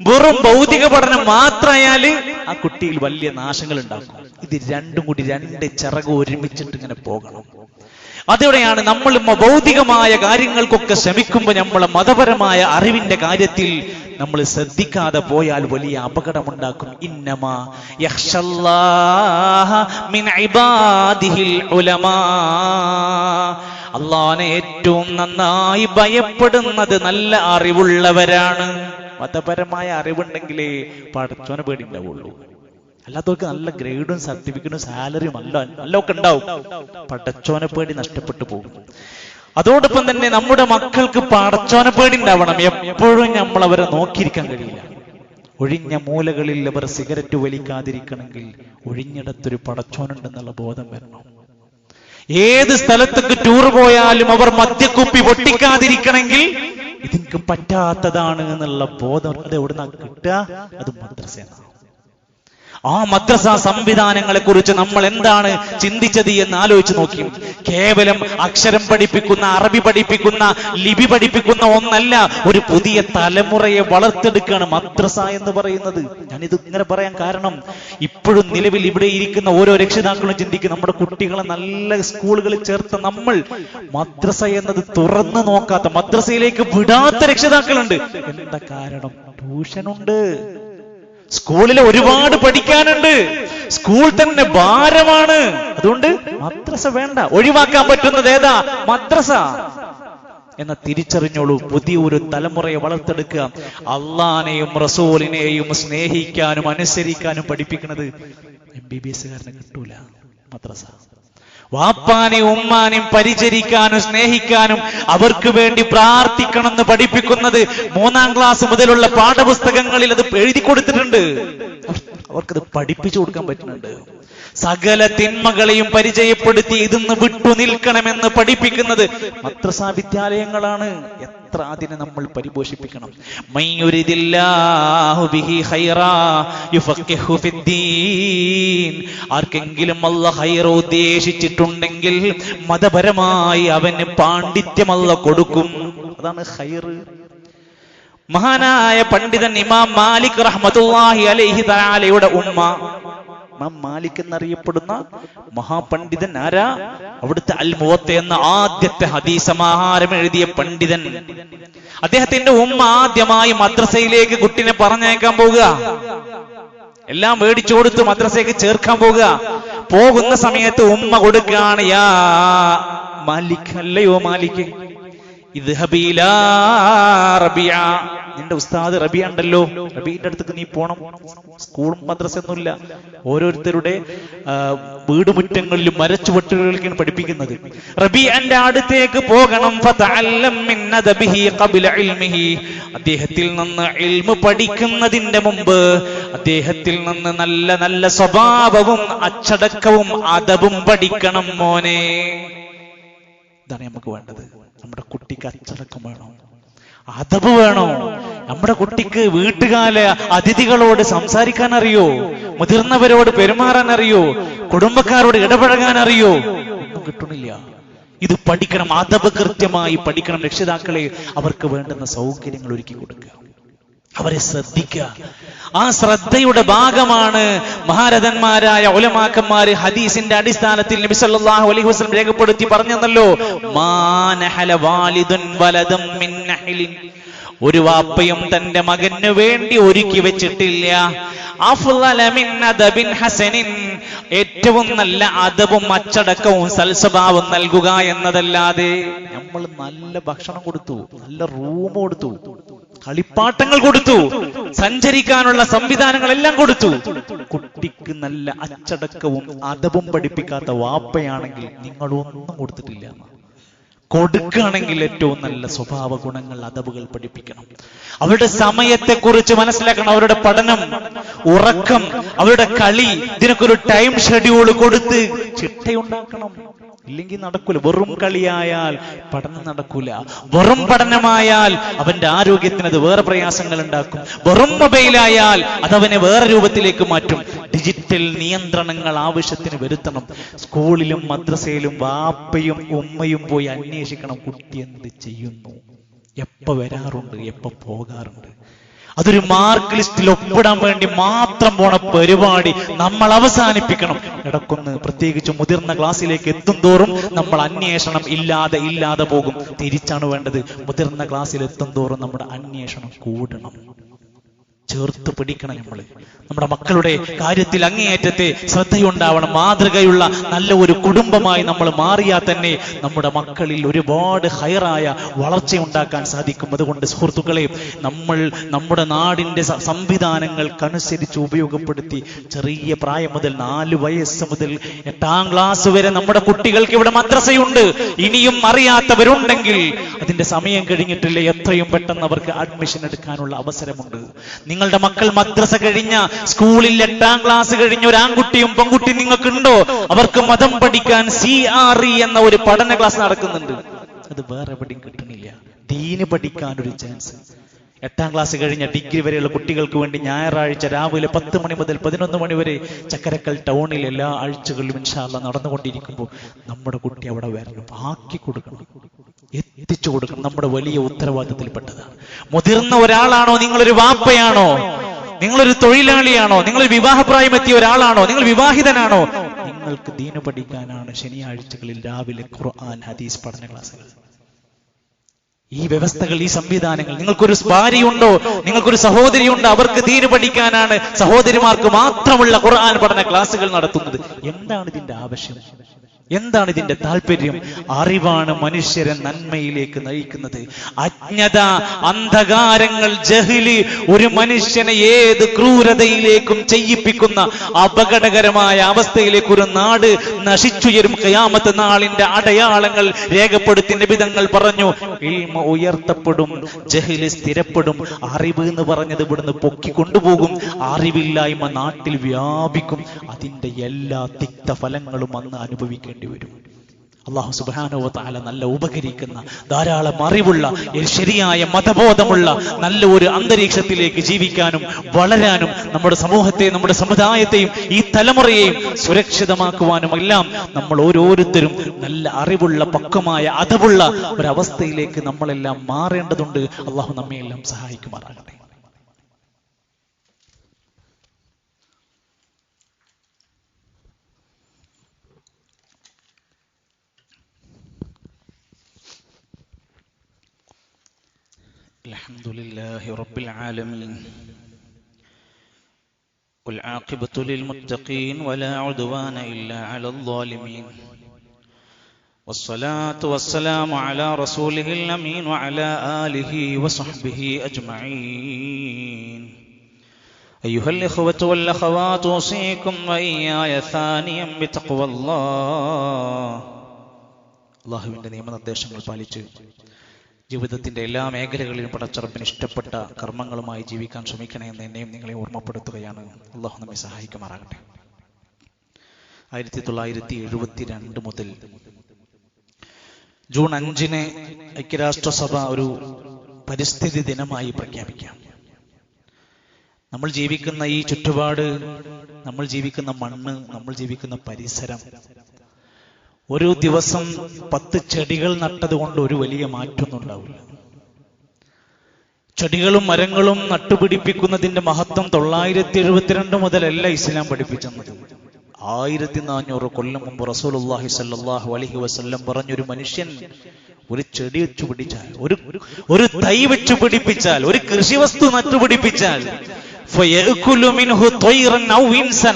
വെറും ഭൗതിക പഠനം മാത്രമായാൽ ആ കുട്ടിയിൽ വലിയ നാശങ്ങൾ ഉണ്ടാക്കും. ഇത് രണ്ടും കൂടി, രണ്ട് ചിറക് ഒരുമിച്ചിട്ട് ഇങ്ങനെ പോകണം. അതോടെയാണ് നമ്മൾ ഭൗതികമായ കാര്യങ്ങൾക്കൊക്കെ ശ്രമിക്കുമ്പോൾ നമ്മളെ മതപരമായ അറിവിന്റെ കാര്യത്തിൽ നമ്മൾ ശ്രദ്ധിക്കാതെ പോയാൽ വലിയ അപകടമുണ്ടാക്കും. ഇന്നമാ യഖ്ഷല്ലാഹ മിൻ ഇബാദിഹിൽ ഉലമാ. അല്ലാഹുവിനെ ഏറ്റവും നന്നായി ഭയപ്പെടുന്നത് നല്ല അറിവുള്ളവരാണ്. മതപരമായ അറിവുണ്ടെങ്കിലേ പടച്ചോനെ പേടിയുണ്ടാവുള്ളൂ. അല്ലാത്തവർക്ക് നല്ല ഗ്രേഡും സർട്ടിഫിക്കറ്റും സാലറിയും നല്ല ഒക്കെ ഉണ്ടാവും. പടച്ചോനെ പേടി നഷ്ടപ്പെട്ടു പോകും. അതോടൊപ്പം തന്നെ നമ്മുടെ മക്കൾക്ക് പടച്ചോനെ പേടി ഉണ്ടാവണം. എപ്പോഴും നമ്മൾ അവരെ നോക്കിയിരിക്കാൻ കഴിയില്ല. ഒഴിഞ്ഞ മൂലകളിൽ അവർ സിഗരറ്റ് വലിക്കാതിരിക്കണമെങ്കിൽ ഒഴിഞ്ഞിടത്തൊരു പടച്ചോനുണ്ടെന്നുള്ള ബോധം വരണം. ഏത് സ്ഥലത്തേക്ക് ടൂർ പോയാലും അവർ മദ്യക്കുപ്പി പൊട്ടിക്കാതിരിക്കണമെങ്കിൽ ഇതെനിക്ക് പറ്റാത്തതാണ് എന്നുള്ള ബോധം അത് എവിടുന്നാ കിട്ടുക? അത് മദ്രസയാണ്. ആ മദ്രസ സംവിധാനങ്ങളെ കുറിച്ച് നമ്മൾ എന്താണ് ചിന്തിച്ചത് എന്ന് ആലോചിച്ച് നോക്കി. കേവലം അക്ഷരം പഠിപ്പിക്കുന്ന, അറബി പഠിപ്പിക്കുന്ന, ലിപി പഠിപ്പിക്കുന്ന ഒന്നല്ല, ഒരു പുതിയ തലമുറയെ വളർത്തെടുക്കുകയാണ് മദ്രസ എന്ന് പറയുന്നത്. ഞാനിത് ഇങ്ങനെ പറയാൻ കാരണം, ഇപ്പോഴും നിലവിൽ ഇവിടെ ഇരിക്കുന്ന ഓരോ രക്ഷിതാക്കളും ചിന്തിക്കും, നമ്മുടെ കുട്ടികളെ നല്ല സ്കൂളുകളിൽ ചേർത്ത നമ്മൾ മദ്രസ എന്നത് തുറന്നു നോക്കാത്ത, മദ്രസയിലേക്ക് വിടാത്ത രക്ഷിതാക്കളുണ്ട്. എന്താ കാരണം? ട്യൂഷനുണ്ട്, സ്കൂളിൽ ഒരുപാട് പഠിക്കാനുണ്ട്, സ്കൂൾ തന്നെ ഭാരമാണ്. അതുകൊണ്ട് മദ്രസ വേണ്ട. ഒഴിവാക്കാൻ പറ്റുന്നത് ഏതാ? മദ്രസ എന്ന തിരിച്ചറിഞ്ഞോളൂ. പുതിയൊരു തലമുറയെ വളർത്തെടുക്കുക. അള്ളാനെയും റസൂലിനെയും സ്നേഹിക്കാനും അനുസരിക്കാനും പഠിപ്പിക്കുന്നത് MBBS-കാരന് കിട്ടൂല. മദ്രസ വാപ്പാനെയും ഉമ്മാനെയും പരിചരിക്കാനും സ്നേഹിക്കാനും അവർക്ക് വേണ്ടി പ്രാർത്ഥിക്കണമെന്ന് പഠിപ്പിക്കുന്നത് 3ാം ക്ലാസ് മുതലുള്ള പാഠപുസ്തകങ്ങളിൽ അത് എഴുതി കൊടുത്തിട്ടുണ്ട്. അവർക്കത് പഠിപ്പിച്ചു കൊടുക്കാൻ പറ്റുന്നുണ്ട്. സകല തിന്മകളെയും പരിചയപ്പെടുത്തി ഇതിന്ന് വിട്ടു നിൽക്കണമെന്ന് പഠിപ്പിക്കുന്നത് മദ്രസ വിദ്യാലയങ്ങളാണ്. എത്ര അതിനെ നമ്മൾ പരിപോഷിപ്പിക്കണം. ആർക്കെങ്കിലും അല്ലാഹ് ഖൈർ ഉദ്ദേശിച്ചിട്ടുണ്ടെങ്കിൽ മതപരമായി അവന് പാണ്ഡിത്യം അല്ലാഹ് കൊടുക്കും. അതാണ് ഖൈർ. മഹാനായ പണ്ഡിതൻ ഇമാം മാലിക് റഹ്മത്തുള്ളാഹി അലൈഹി തആലയുടെ ഉമ്മ, ഇമാം മാലിക് എന്നറിയപ്പെടുന്ന മഹാപണ്ഡിതൻ ആരാ? അവിടുത്തെ അൽ മുവത്ത എന്ന ആദ്യത്തെ ഹദീസ് സമാഹാരം എഴുതിയ പണ്ഡിതൻ. അദ്ദേഹത്തിന്റെ ഉമ്മ ആദ്യമായി മദ്രസയിലേക്ക് കുട്ടിനെ പറഞ്ഞയക്കാൻ പോകുക. എല്ലാം മേടിച്ചു കൊടുത്ത് മദ്രസയ്ക്ക് ചേർക്കാൻ പോകുക. പോകുന്ന സമയത്ത് ഉമ്മ കൊടുക്കുകയാണ്, യാ മാലിക്, അല്ലയോ മാലിക്, ഇദ്ഹബി ഇലാ റബിയ, നിന്റെ ഉസ്താദ് റബിയ ഉണ്ടല്ലോ, റബീന്റെ അടുത്തേക്ക് നീ പോണം. സ്കൂളും മദ്രസയൊന്നുമില്ല, ഓരോരുത്തരുടെ വീടുമുറ്റങ്ങളിലും മരച്ചുവട്ടുകളിലേക്കാണ് പഠിപ്പിക്കുന്നത്. റബീഅന്റെ അടുത്തേക്ക് പോകണം. ഫതഅല്ലം മിൻ അദബിഹി ഖബ്ല ഇൽമിഹി, അദ്ദേഹത്തിൽ നിന്ന് ഇൽമു പഠിക്കുന്നതിന്റെ മുമ്പ് അദ്ദേഹത്തിൽ നിന്ന് നല്ല നല്ല സ്വഭാവവും അച്ചടക്കവും അദബും പഠിക്കണം മോനെ. ഇതാണ് നമുക്ക് വേണ്ടത്. നമ്മുടെ കുട്ടിക്ക് അച്ചടക്കം വേണം, അദബ് വേണോ? നമ്മുടെ കുട്ടിക്ക് വീട്ടുകാല അതിഥികളോട് സംസാരിക്കാൻ അറിയോ? മുതിർന്നവരോട് പെരുമാറാൻ അറിയോ? കുടുംബക്കാരോട് ഇടപഴകാൻ അറിയോ? ഒന്നും കിട്ടണില്ല. ഇത് പഠിക്കണം, അദബ് കൃത്യമായി പഠിക്കണം. രക്ഷിതാക്കളെ അവർക്ക് വേണ്ടുന്ന സൗകര്യങ്ങൾ ഒരുക്കി കൊടുക്കുക, അവരെ ശ്രദ്ധിക്കുക. ആ ശ്രദ്ധയുടെ ഭാഗമാണ് മഹാരഥന്മാരായ ഉലമാക്കന്മാര് ഹദീസിന്റെ അടിസ്ഥാനത്തിൽ നബി സല്ലല്ലാഹു അലൈഹി വസല്ലം രേഖപ്പെടുത്തി പറഞ്ഞല്ലോ, മാനഹല വാലിദുൻ വലദം മിൻ നഹ്ലിൻ, ഒരു വാപ്പയും തന്റെ മകന് വേണ്ടി ഒരുക്കി വെച്ചിട്ടില്ല അഫ്ളല മിൻ അദബിൻ ഹസനിൻ, ഏറ്റവും നല്ല അദബും അച്ചടക്കവും സൽസ്വഭാവം നൽകുക എന്നതല്ലാതെ. നമ്മൾ നല്ല ഭക്ഷണം കൊടുത്തു, നല്ല റൂം കൊടുത്തു, കളിപ്പാട്ടങ്ങൾ കൊടുത്തു, സഞ്ചരിക്കാനുള്ള സംവിധാനങ്ങളെല്ലാം കൊടുത്തു, കുട്ടിക്ക് നല്ല അച്ചടക്കവും അദബും പഠിപ്പിക്കാത്ത വാപ്പയാണെങ്കിൽ നിങ്ങളൊന്നും കൊടുത്തിട്ടില്ല. കൊടുക്കുകയാണെങ്കിൽ ഏറ്റവും നല്ല സ്വഭാവ ഗുണങ്ങൾ, അദബുകൾ പഠിപ്പിക്കണം. അവരുടെ സമയത്തെക്കുറിച്ച് മനസ്സിലാക്കണം. അവരുടെ പഠനം, ഉറക്കം, അവരുടെ കളി, ഇതിനൊക്കെ ഒരു ടൈം ഷെഡ്യൂൾ കൊടുത്ത് ചിട്ടയുണ്ടാക്കണം. ഇല്ലെങ്കിൽ നടക്കൂല. വെറും കളിയായാൽ പഠനം നടക്കൂല. വെറും പഠനമായാൽ അവന്റെ ആരോഗ്യത്തിന് അത് വേറെ പ്രയാസങ്ങൾ ഉണ്ടാക്കും. വെറും മൊബൈലായാൽ അതവനെ വേറെ രൂപത്തിലേക്ക് മാറ്റും. ഡിജിറ്റൽ നിയന്ത്രണങ്ങൾ ആവശ്യത്തിന് വരുത്തണം. സ്കൂളിലും മദ്രസയിലും വാപ്പയും ഉമ്മയും പോയി അന്വേഷിക്കണം, കുട്ടി എന്ത് ചെയ്യുന്നു, എപ്പോ വരാറുണ്ട്, എപ്പോ പോകാറുണ്ട്. അതൊരു മാർക്ക് ലിസ്റ്റിൽ ഒപ്പിടാൻ വേണ്ടി മാത്രം പോണ പരിപാടി നമ്മൾ അവസാനിപ്പിക്കണം. ഇടക്കൊന്ന് പ്രത്യേകിച്ച് മുതിർന്ന ക്ലാസ്സിലേക്ക് എത്തും തോറും നമ്മൾ അന്വേഷണം ഇല്ലാതെ പോകും. തിരിച്ചാണ് വേണ്ടത്. മുതിർന്ന ക്ലാസ്സിൽ എത്തും തോറും നമ്മുടെ അന്വേഷണം കൂടണം. ചേർത്ത് പിടിക്കണം. നമ്മുടെ മക്കളുടെ കാര്യത്തിൽ അങ്ങേയറ്റത്തെ ശ്രദ്ധയുണ്ടാവണം. മാതൃകയുള്ള നല്ല ഒരു കുടുംബമായി നമ്മൾ മാറിയാൽ തന്നെ നമ്മുടെ മക്കളിൽ ഒരുപാട് ഹൈറായ വളർച്ചയുണ്ടാക്കാൻ സാധിക്കും. അതുകൊണ്ട് സുഹൃത്തുക്കളെ, നമ്മൾ നമ്മുടെ നാടിന്റെ സംവിധാനങ്ങൾക്കനുസരിച്ച് ഉപയോഗപ്പെടുത്തി ചെറിയ പ്രായം മുതൽ 4 വയസ്സ് മുതൽ 8ാം ക്ലാസ് വരെ നമ്മുടെ കുട്ടികൾക്ക് ഇവിടെ മദ്രസയുണ്ട്. ഇനിയും അറിയാത്തവരുണ്ടെങ്കിൽ അതിന്റെ സമയം കഴിഞ്ഞിട്ടില്ല, എത്രയും പെട്ടെന്ന് അവർക്ക് അഡ്മിഷൻ എടുക്കാനുള്ള അവസരമുണ്ട്. നിങ്ങളുടെ മക്കൾ മദ്രസ കഴിഞ്ഞ സ്കൂളിൽ 8ാം ക്ലാസ് കഴിഞ്ഞ ഒരു ആൺകുട്ടിയും പെൺകുട്ടിയും നിങ്ങൾക്കുണ്ടോ? അവർക്ക് മതം പഠിക്കാൻ CRE എന്ന ഒരു പഠന ക്ലാസ് നടക്കുന്നുണ്ട്. അത് വേറെ എവിടെയും കിട്ടണില്ല. ദീന് പഠിക്കാൻ ഒരു ചാൻസ് 8ാം ക്ലാസ് കഴിഞ്ഞ ഡിഗ്രി വരെയുള്ള കുട്ടികൾക്ക് വേണ്ടി ഞായറാഴ്ച രാവിലെ 10 മണി മുതൽ 11 മണി വരെ ചക്കരക്കൽ ടൗണിൽ എല്ലാ ആഴ്ചകളിലും ഇൻഷാ അല്ലാഹ് നടന്നുകൊണ്ടിരിക്കുമ്പോൾ നമ്മുടെ കുട്ടി അവിടെ വരണം, ആക്കി കൊടുക്കണം, എത്തിച്ചു കൊടുക്കണം. നമ്മുടെ വലിയ ഉത്തരവാദിത്തത്തിൽപ്പെട്ടതാണ്. മുതിർന്ന ഒരാളാണോ, നിങ്ങളൊരു വാപ്പയാണോ, നിങ്ങളൊരു തൊഴിലാളിയാണോ, നിങ്ങൾ വിവാഹപ്രായം എത്തിയ ഒരാളാണോ, നിങ്ങൾ വിവാഹിതനാണോ, നിങ്ങൾക്ക് ദീന് പഠിക്കാനാണ് ശനിയാഴ്ചകളിൽ രാവിലെ ഖുർആൻ ഹദീസ് പഠന ക്ലാസ്സുകൾ. ഈ വ്യവസ്ഥകൾ, ഈ സംവിധാനങ്ങൾ, നിങ്ങൾക്കൊരു ഭാര്യയുണ്ടോ, നിങ്ങൾക്കൊരു സഹോദരിയുണ്ടോ, അവർക്ക് ദീന് പഠിക്കാനാണ് സഹോദരിമാർക്ക് മാത്രമുള്ള ഖുർആൻ പഠന ക്ലാസ്സുകൾ നടത്തുന്നത്. എന്താണ് ഇതിന്റെ ആവശ്യം? എന്താണ് ഇതിന്റെ താല്പര്യം? അറിവാണ് മനുഷ്യരെ നന്മയിലേക്ക് നയിക്കുന്നത്. അജ്ഞത, അന്ധകാരങ്ങൾ, ജഹ്ല് ഒരു മനുഷ്യനെ ഏത് ക്രൂരതയിലേക്കും ചെയ്യിപ്പിക്കുന്ന അപകടകരമായ അവസ്ഥയിലേക്ക് ഒരു നാട് നശിച്ചുയരും. ഖിയാമത്ത് നാളിന്റെ അടയാളങ്ങൾ രേഖപ്പെടുത്തി നബി തങ്ങൾ പറഞ്ഞു, ഇൽമ ഉയർത്തപ്പെടും, ജഹ്ല് സ്ഥിരപ്പെടും. അറിവ് എന്ന് പറഞ്ഞത് ഇവിടുന്ന് പൊക്കിക്കൊണ്ടുപോകും. അറിവില്ലായ്മ നാട്ടിൽ വ്യാപിക്കും. അതിന്റെ എല്ലാ തിക്തഫലങ്ങളും അന്ന് അനുഭവിക്കേണ്ടി വരും. അല്ലാഹു സുബ്ഹാനഹു വ തആല നല്ല ഉപകരിക്കുന്ന, ധാരാളം അറിവുള്ള, ശരിയായ മതബോധമുള്ള നല്ല ഒരു അന്തരീക്ഷത്തിലേക്ക് ജീവിക്കാനും വളരാനും നമ്മുടെ സമൂഹത്തെ, നമ്മുടെ സമുദായത്തെയും ഈ തലമുറയെയും സുരക്ഷിതമാക്കുവാനും എല്ലാം നമ്മൾ ഓരോരുത്തരും നല്ല അറിവുള്ള, പക്വമായ, അതവുള്ള ഒരവസ്ഥയിലേക്ക് നമ്മളെല്ലാം മാറേണ്ടതുണ്ട്. അല്ലാഹു നമ്മയെല്ലാം സഹായിക്കുമാറാകട്ടെ. الحمد لله رب العالمين والعاقبة للمتقين ولا عدوان إلا على الظالمين والصلاة والسلام على رسوله الأمين وعلى آله وصحبه أجمعين. أيها الإخوة والأخوات، أوصيكم وإياي ثانيا بتقوى الله. അല്ലാഹുവിന്റെ നിയമനിർദ്ദേശങ്ങൾ പാലിച്ച് ജീവിതത്തിന്റെ എല്ലാ മേഖലകളിലും പടച്ചറപ്പിന് ഇഷ്ടപ്പെട്ട കർമ്മങ്ങളുമായി ജീവിക്കാൻ ശ്രമിക്കണേ എന്ന് എന്നെയും നിങ്ങളെ ഓർമ്മപ്പെടുത്തുകയാണ്. അല്ലാഹു നമ്മെ സഹായിക്കുമാറാകട്ടെ. 1972 മുതൽ ജൂൺ 5 ഐക്യരാഷ്ട്രസഭ ഒരു പരിസ്ഥിതി ദിനമായി പ്രഖ്യാപിക്കാം. നമ്മൾ ജീവിക്കുന്ന ഈ ചുറ്റുപാട്, നമ്മൾ ജീവിക്കുന്ന മണ്ണ്, നമ്മൾ ജീവിക്കുന്ന പരിസരം, ഒരു ദിവസം 10 ചെടികൾ നട്ടതുകൊണ്ട് ഒരു വലിയ മാറ്റമൊന്നും ഉണ്ടാവില്ല. ചെടികളും മരങ്ങളും നട്ടുപിടിപ്പിക്കുന്നതിന്റെ മഹത്വം 972 മുതലല്ല ഇസ്ലാം പഠിപ്പിച്ചത്. 1400 കൊല്ലം മുമ്പ് റസൂലുള്ളാഹി സ്വല്ലല്ലാഹു അലൈഹി വസല്ലം പറഞ്ഞൊരു മനുഷ്യൻ ഒരു ചെടി വെച്ചു പിടിച്ചാൽ, ഒരു തൈ വെച്ചു പിടിപ്പിച്ചാൽ, ഒരു കൃഷിവസ്തു നട്ടുപിടിപ്പിച്ചാൽ,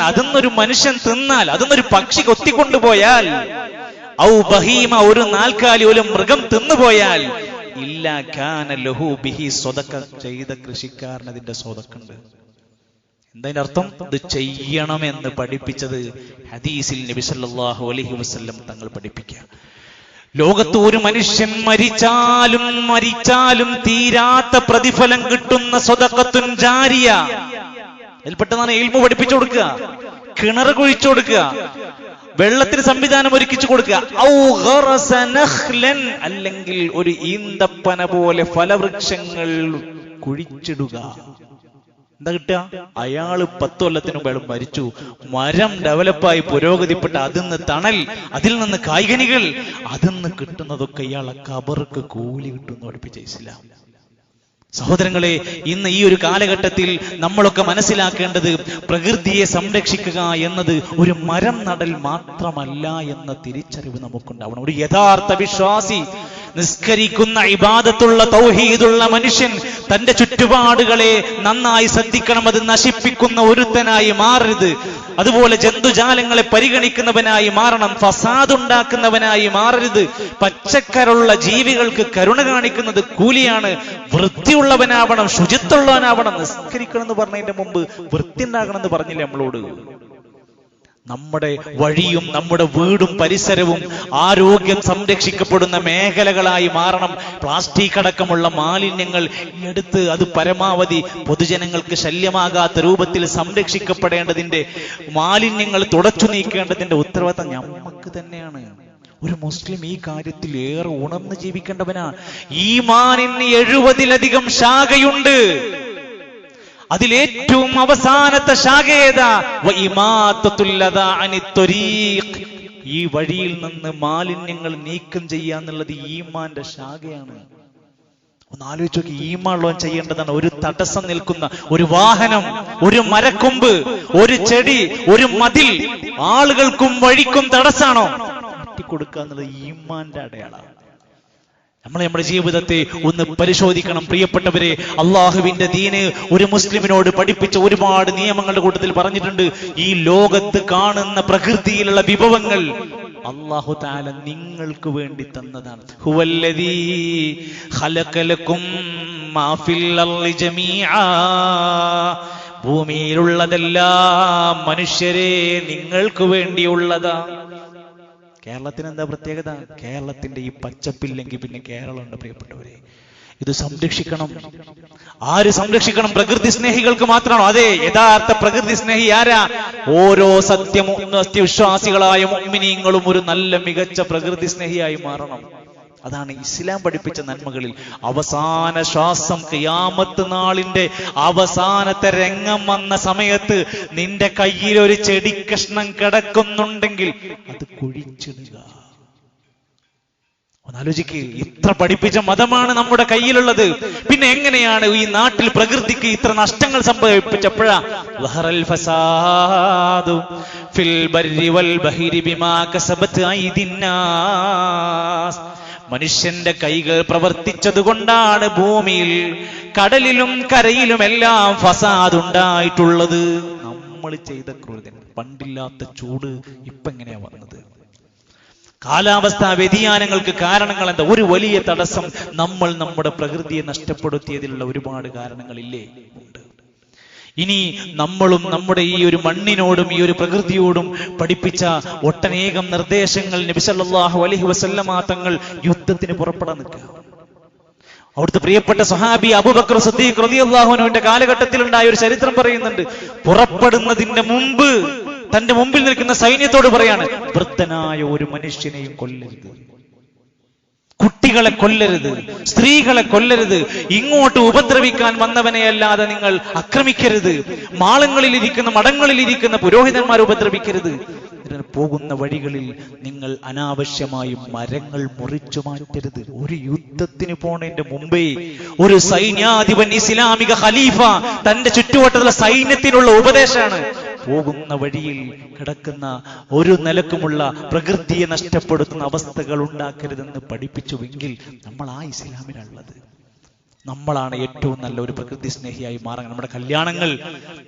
അതൊന്നൊരു മനുഷ്യൻ തിന്നാൽ, അതൊന്നൊരു പക്ഷി കൊത്തിക്കൊണ്ടുപോയാൽ, ഔ ബഹീമ ഒരു നാൽക്കാലി, ഒരു മൃഗം തിന്നുപോയാൽ, ഇല്ലാ കാന ലഹു ബിഹി സ്വദഖ, ചെയ്ത കൃഷിക്കാരന് അതിന്റെ സ്വദഖുണ്ട്. എന്താ അർത്ഥം? ഇത് ചെയ്യണമെന്ന് പഠിപ്പിച്ചത് ഹദീസിൽ നബി സല്ലല്ലാഹു അലൈഹി വസല്ലം തങ്ങൾ പഠിപ്പിക്കുക. ലോകത്ത് ഒരു മനുഷ്യൻ മരിച്ചാലും തീരാത്ത പ്രതിഫലം കിട്ടുന്ന സ്വദഖത്തുൻ ജാരിയ, അതിൽപ്പെട്ടതാണ് ഇൽമു പഠിപ്പിച്ചു കൊടുക്കുക, കിണർ കുഴിച്ചു കൊടുക്കുക, വെള്ളത്തിന് സംവിധാനം ഒരുക്കിച്ചു കൊടുക്കുക, ഔ ഗറസ നഖ്ലൻ, അല്ലെങ്കിൽ ഒരു ഈന്തപ്പന പോലെ ഫലവൃക്ഷങ്ങൾ കുഴിച്ചിടുക. എന്താ കിട്ടുക? അയാള് 10 കൊല്ലത്തിന് മുമ്പ് അയാൾ മരിച്ചു, മരം ഡെവലപ്പായി പുരോഗതിപ്പെട്ട, അതിന്ന് തണൽ, അതിൽ നിന്ന് കായ്കനികൾ, അതിന്ന് കിട്ടുന്നതൊക്കെ ഇയാളെ ഖബർക്ക് കൂലി കിട്ടുമെന്ന് പഠിപ്പിച്ച ഇസ്ലാം. സഹോദരങ്ങളെ, ഇന്ന് ഈ ഒരു കാലഘട്ടത്തിൽ നമ്മളൊക്കെ മനസ്സിലാക്കേണ്ടത് പ്രകൃതിയെ സംരക്ഷിക്കുക എന്നത് ഒരു മരം നടൽ മാത്രമല്ല എന്ന തിരിച്ചറിവ് നമുക്കുണ്ടാവണം. ഒരു യഥാർത്ഥ വിശ്വാസി നിസ്കരിക്കുന്ന ഇബാദത്തുള്ള തൗഹീദുള്ള മനുഷ്യൻ തന്റെ ചുറ്റുപാടുകളെ നന്നായി ശ്രദ്ധിക്കണം. അത് നശിപ്പിക്കുന്ന ഒരുത്തനായി മാറരുത്. അതുപോലെ ജന്തുജാലങ്ങളെ പരിഗണിക്കുന്നവനായി മാറണം. ഫസാദുണ്ടാക്കുന്നവനായി മാറരുത്. പച്ചക്കറുള്ള ജീവികൾക്ക് കരുണ കാണിക്കുന്നത് കൂലിയാണ്. വൃത്തിയുള്ളവനാവണം, ശുചിത്വമുള്ളവനാവണം. നിസ്കരിക്കണം എന്ന് പറഞ്ഞതിന്റെ മുമ്പ് വൃത്തി ഉണ്ടാകണം എന്ന് പറഞ്ഞില്ലേ നമ്മളോട്? നമ്മുടെ വഴിയും നമ്മുടെ വീടും പരിസരവും ആരോഗ്യം സംരക്ഷിക്കപ്പെടുന്ന മേഖലകളായി മാറണം. പ്ലാസ്റ്റിക് അടക്കമുള്ള മാലിന്യങ്ങൾ എടുത്ത് അത് പരമാവധി പൊതുജനങ്ങൾക്ക് ശല്യമാകാത്ത രൂപത്തിൽ സംരക്ഷിക്കപ്പെടേണ്ടതിന്റെ, മാലിന്യങ്ങൾ തുടച്ചു നീക്കേണ്ടതിന്റെ ഉത്തരവാദിത്തം നമുക്ക് തന്നെയാണ്. ഒരു മുസ്ലിം ഈ കാര്യത്തിൽ ഏറെ ഉണർന്ന് ജീവിക്കേണ്ടവനാണ്. ഈമാനിന് 70-ലധികം ശാഖയുണ്ട്. അതിലേറ്റവും അവസാനത്തെ ശാഖ ഏതാ? ഈ വഴിയിൽ നിന്ന് മാലിന്യങ്ങൾ നീക്കം ചെയ്യാന്നുള്ളത് ഈമാന്റെ ശാഖയാണ്. ഒന്ന് ആലോചിച്ച് നോക്കി. ഈമാൻ ചെയ്യേണ്ടതാണ്. ഒരു തടസ്സം നിൽക്കുന്ന ഒരു വാഹനം, ഒരു മരക്കൊമ്പ്, ഒരു ചെടി, ഒരു മതിൽ ആളുകൾക്കും വഴിക്കും തടസ്സാണോ? കൊടുക്കുക എന്നുള്ളത് ഈമാന്റെ അടയാളമാണ്. നമ്മൾ നമ്മുടെ ജീവിതത്തെ ഒന്ന് പരിശോധിക്കണം. പ്രിയപ്പെട്ടവരെ, അള്ളാഹുവിന്റെ ദീന് ഒരു മുസ്ലിമിനോട് പഠിപ്പിച്ച ഒരുപാട് നിയമങ്ങളുടെ കൂട്ടത്തിൽ പറഞ്ഞിട്ടുണ്ട്. ഈ ലോകത്ത് കാണുന്ന പ്രകൃതിയിലുള്ള വിഭവങ്ങൾ അല്ലാഹു തആല നിങ്ങൾക്ക് വേണ്ടി തന്നതാണ്. ഹുവല്ലദീ ഖലഖലകും മാ ഫിൽ അർളി ജമീആ. ഭൂമിയിലുള്ളതെല്ലാം മനുഷ്യരെ നിങ്ങൾക്ക് വേണ്ടിയുള്ളതാണ്. കേരളത്തിന് എന്താ പ്രത്യേകത? കേരളത്തിന്റെ ഈ പച്ചപ്പില്ലെങ്കിൽ പിന്നെ കേരളമുണ്ട്. പ്രിയപ്പെട്ടവരെ, ഇത് സംരക്ഷിക്കണം. ആര് സംരക്ഷിക്കണം? പ്രകൃതി സ്നേഹികൾക്ക് മാത്രമാണോ? അതെ, യഥാർത്ഥ പ്രകൃതി സ്നേഹി ആരാ? ഓരോ സത്യവിശ്വാസികളായ മുഅ്മിനീങ്ങളും ഒരു നല്ല മികച്ച പ്രകൃതി സ്നേഹിയായി മാറണം. അതാണ് ഇസ്ലാം പഠിപ്പിച്ച നന്മകളിൽ അവസാന ശ്വാസം. ഖിയാമത്ത് നാളിന്റെ അവസാനത്തെ രംഗം വന്ന സമയത്ത് നിന്റെ കയ്യിൽ ഒരു ചെടി കഷ്ണം കിടക്കുന്നുണ്ടെങ്കിൽ അത് കുഴിച്ചിടുക. ഒന്നാലോചിക്ക്, ഇത്ര പഠിപ്പിച്ച മതമാണ് നമ്മുടെ കയ്യിലുള്ളത്. പിന്നെ എങ്ങനെയാണ് ഈ നാട്ടിൽ പ്രകൃതിക്ക് ഇത്ര നഷ്ടങ്ങൾ സംഭവിച്ചപ്പോഴാ? ലഹറൽ ഫസാദു ഫിൽ ബർരി വൽ ബഹരി ബിമാ കസബത് ഐദിന്നാസ്. മനുഷ്യന്റെ കൈകൾ പ്രവർത്തിച്ചത് കൊണ്ടാണ് ഭൂമിയിൽ, കടലിലും കരയിലുമെല്ലാം ഫസാദ് ഉണ്ടായിട്ടുള്ളത്. നമ്മൾ ചെയ്ത ക്രൂരത. പണ്ടില്ലാത്ത ചൂട് ഇപ്പൊ എങ്ങനെയാ വന്നത്? കാലാവസ്ഥാ വ്യതിയാനങ്ങൾക്ക് കാരണങ്ങൾ എന്താ? ഒരു വലിയ തടസ്സം നമ്മൾ നമ്മുടെ പ്രകൃതിയെ നഷ്ടപ്പെടുത്തിയതിലുള്ള ഒരുപാട് കാരണങ്ങളില്ലേ? ഉണ്ട്. ഇനി നമ്മളും നമ്മുടെ ഈ ഒരു മണ്ണിനോടും ഈ ഒരു പ്രകൃതിയോടും പഠിപ്പിച്ച ഒട്ടനേകം നിർദ്ദേശങ്ങൾ നബി സല്ലല്ലാഹു അലൈഹി വസല്ലമ തങ്ങൾ യുദ്ധത്തിന് പുറപ്പെടാൻ നിൽക്കുക. അവിടുത്തെ പ്രിയപ്പെട്ട സ്വഹാബി അബൂബക്കർ സിദ്ദീഖ് റളിയല്ലാഹു അൻഹുവിന്റെ കാലഘട്ടത്തിൽ ഉണ്ടായ ഒരു ചരിത്രം പറയുന്നുണ്ട്. പുറപ്പെടുന്നതിന്റെ മുമ്പ് തന്റെ മുമ്പിൽ നിൽക്കുന്ന സൈന്യത്തോട് പറയാണ്, വൃദ്ധനായ ഒരു മനുഷ്യനെയും കൊല്ലരുത്, കുട്ടികളെ കൊല്ലരുത്, സ്ത്രീകളെ കൊല്ലരുത്, ഇങ്ങോട്ട് ഉപദ്രവിക്കാൻ വന്നവനെ അല്ലാതെ നിങ്ങൾ ആക്രമിക്കരുത്, മാളങ്ങളിലിരിക്കുന്ന മഠങ്ങളിലിരിക്കുന്ന പുരോഹിതന്മാരെ ഉപദ്രവിക്കരുത്. പോകുന്ന വഴികളിൽ നിങ്ങൾ അനാവശ്യമായി മരങ്ങൾ മുറിച്ചു മാറ്റരുത്. ഒരു യുദ്ധത്തിന് പോണതിന്റെ മുമ്പേ ഒരു സൈന്യാധിപൻ, ഇസ്ലാമിക ഖലീഫ തന്റെ ചുറ്റുവട്ടത്തുള്ള സൈന്യത്തിനുള്ള ഉപദേശമാണ്. പോകുന്ന വഴിയിൽ കിടക്കുന്ന ഒരു നിലക്കുമുള്ള പ്രകൃതിയെ നഷ്ടപ്പെടുത്തുന്ന അവസ്ഥകൾ ഉണ്ടാക്കരുതെന്ന് പഠിപ്പിച്ചുവെങ്കിൽ നമ്മൾ ആ ഇസ്ലാമിലുള്ളത്. നമ്മളാണ് ഏറ്റവും നല്ല ഒരു പ്രകൃതി സ്നേഹിയായി മാറാൻ. നമ്മുടെ കല്യാണങ്ങൾ,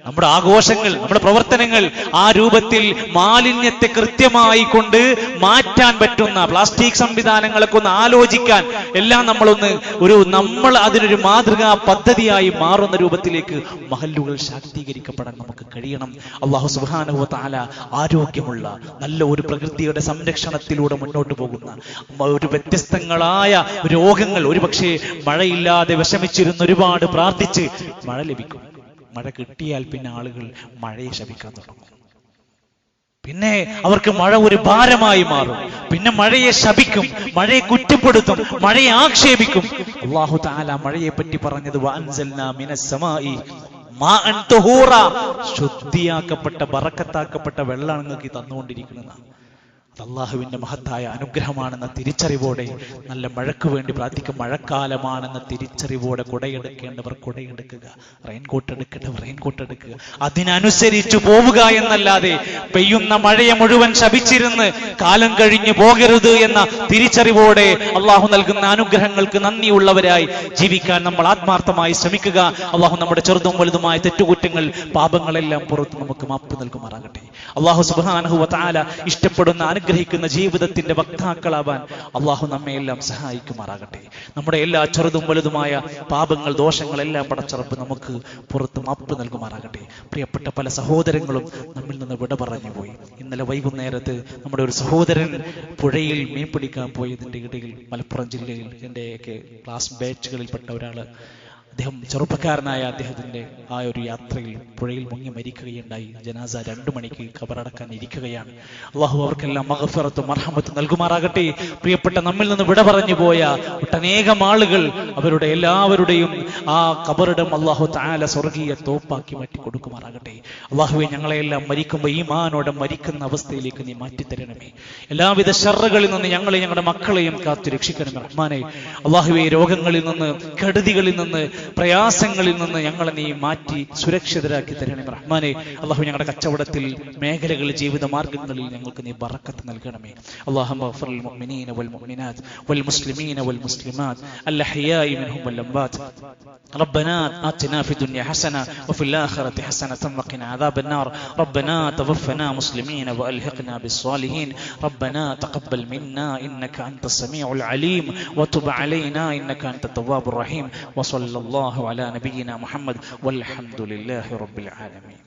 നമ്മുടെ ആഘോഷങ്ങൾ, നമ്മുടെ പ്രവർത്തനങ്ങൾ ആ രൂപത്തിൽ മാലിന്യത്തെ കൃത്യമായി കൊണ്ട് മാറ്റാൻ പറ്റുന്ന പ്ലാസ്റ്റിക് സംവിധാനങ്ങളൊക്കെ ഒന്ന് ആലോചിക്കാൻ എല്ലാം നമ്മൾ അതിനൊരു മാതൃകാ പദ്ധതിയായി മാറുന്ന രൂപത്തിലേക്ക് മഹല്ലുകൾ ശാക്തീകരിക്കപ്പെടാൻ നമുക്ക് കഴിയണം. അല്ലാഹു സുബ്ഹാനഹു വ തആല ആരോഗ്യമുള്ള നല്ല ഒരു പ്രകൃതിയുടെ സംരക്ഷണത്തിലൂടെ മുന്നോട്ട് പോകുന്ന ഒരു വ്യത്യസ്തങ്ങളായ രോഗങ്ങൾ, ഒരുപക്ഷെ മഴയില്ലാതെ വിഷമിച്ചിരുന്ന് ഒരുപാട് പ്രാർത്ഥിച്ച് മഴ ലഭിക്കും. മഴ കിട്ടിയാൽ പിന്നെ ആളുകൾ മഴയെ ശപിക്കാൻ തുടങ്ങും. പിന്നെ അവർക്ക് മഴ ഒരു ഭാരമായി മാറും. പിന്നെ മഴയെ ശപിക്കും, മഴയെ കുറ്റപ്പെടുത്തും, മഴയെ ആക്ഷേപിക്കും. അല്ലാഹു തആല മഴയെ പറ്റി പറഞ്ഞത് വഅൻസൽനാ മിനസ് സമാഇ മാഅൻ തുഹൂറ, ശുദ്ധിയാക്കപ്പെട്ട ബറക്കത്താക്കപ്പെട്ട വെള്ളമാണ് നിങ്ങൾക്ക് തന്നുകൊണ്ടിരിക്കുന്നതാണ്. അള്ളാഹുവിന്റെ മഹത്തായ അനുഗ്രഹമാണെന്ന തിരിച്ചറിവോടെ, നല്ല മഴയ്ക്ക് വേണ്ടി പ്രാർത്ഥിക്കും, മഴക്കാലമാണെന്ന തിരിച്ചറിവോടെ കുടയെടുക്കേണ്ടവർ കുടയെടുക്കുക, റെയിൻകോട്ട് എടുക്കേണ്ടവർ റെയിൻകോട്ട് എടുക്കുക. അതിനനുസരിച്ചു പോവുക എന്നല്ലാതെ പെയ്യുന്ന മഴയെ മുഴുവൻ ശപിച്ചിരുന്ന് കാലം കഴിഞ്ഞു പോകരുത് എന്ന തിരിച്ചറിവോടെ അള്ളാഹു നൽകുന്ന അനുഗ്രഹങ്ങൾക്ക് നന്ദിയുള്ളവരായി ജീവിക്കാൻ നമ്മൾ ആത്മാർത്ഥമായി ശ്രമിക്കുക. അള്ളാഹു നമ്മുടെ ചെറുതും വലുതുമായ തെറ്റുകുറ്റങ്ങൾ, പാപങ്ങളെല്ലാം പുറത്ത് നമുക്ക് മാപ്പ് നൽകുമാറാകട്ടെ. അള്ളാഹു സുബ്ഹാനഹു വ തആല ഇഷ്ടപ്പെടുന്ന അനുഗ്രഹിക്കുന്ന ജീവിതത്തിന്റെ വക്താക്കളാവാൻ അള്ളാഹു നമ്മെ എല്ലാം സഹായിക്കുമാറാകട്ടെ. നമ്മുടെ എല്ലാ ചെറുതും വലുതുമായ പാപങ്ങൾ, ദോഷങ്ങളെല്ലാം പടച്ചറപ്പ് നമുക്ക് പുറത്ത് മാപ്പ് നൽകുമാറാകട്ടെ. പ്രിയപ്പെട്ട പല സഹോദരങ്ങളും നമ്മിൽ നിന്ന് വിട പറഞ്ഞു പോയി. ഇന്നലെ വൈകുന്നേരത്ത് നമ്മുടെ ഒരു സഹോദരൻ പുഴയിൽ മീൻ പിടിക്കാൻ പോയതിൻ്റെ ഇടയിൽ മലപ്പുറം ജില്ലയിൽ എൻ്റെയൊക്കെ ക്ലാസ് ബാച്ചുകളിൽപ്പെട്ട ഒരാൾ, അദ്ദേഹം ചെറുപ്പക്കാരനായ അദ്ദേഹത്തിന്റെ ആ ഒരു യാത്രയിൽ പുഴയിൽ മുങ്ങി മരിക്കുകയുണ്ടായി. ജനാസ 2 മണിക്ക് ഖബറടക്കാൻ ഇരിക്കുകയാണ്. അള്ളാഹു അവർക്കെല്ലാം മഗ്ഫിറത്തും മർഹമത്തും നൽകുമാറാകട്ടെ. പ്രിയപ്പെട്ട നമ്മിൽ നിന്ന് വിട പറഞ്ഞു പോയ ഒട്ടനേകം ആളുകൾ, അവരുടെ എല്ലാവരുടെയും ആ ഖബറിടം അള്ളാഹു തആല സ്വർഗീയ തോപ്പാക്കി മാറ്റി കൊടുക്കുമാറാകട്ടെ. അള്ളാഹുവെ, ഞങ്ങളെല്ലാം മരിക്കുമ്പോൾ ഈമാനോടെ മരിക്കുന്ന അവസ്ഥയിലേക്ക് നീ മാറ്റിത്തരണമേ. എല്ലാവിധ ശർറുകളിൽ നിന്ന് ഞങ്ങളെയും ഞങ്ങളുടെ മക്കളെയും കാത്തു രക്ഷിക്കണമേ റഹ്മാനെ. അള്ളാഹുവെ, രോഗങ്ങളിൽ നിന്ന്, കെടുതികളിൽ നിന്ന്, പ്രയാസങ്ങളിൽ നിന്ന് ഞങ്ങളെ നീ മാറ്റി സുരക്ഷിതരാക്കി തരണമേ റഹ്മാനെ. അള്ളാഹു, ഞങ്ങളുടെ കച്ചവടത്തിൽ, മേഖലകളിൽ, ജീവിത മാർഗങ്ങളിൽ ഞങ്ങൾക്ക് നീ ബറക്കത്ത് നൽകണമേ. അല്ലാഹുമ്മ ഗ്ഫിർ ലിൽ മുഅ്മിനീന വൽ മുഅ്മിനാത്ത് വൽ മുസ്ലിമീന വൽ മുസ്ലിമാത്ത് അൽ അഹ്യാഇ മിൻഹും വൽ അംവാത്ത്. ربنا آتنا في الدنيا حسنة وفي الآخرة حسنة وقنا عذاب النار. ربنا توفنا مسلمين وألحقنا بالصالحين. ربنا تقبل منا إنك أنت السميع العليم وتب علينا إنك أنت التواب الرحيم. وصلى الله على نبينا محمد والحمد لله رب العالمين.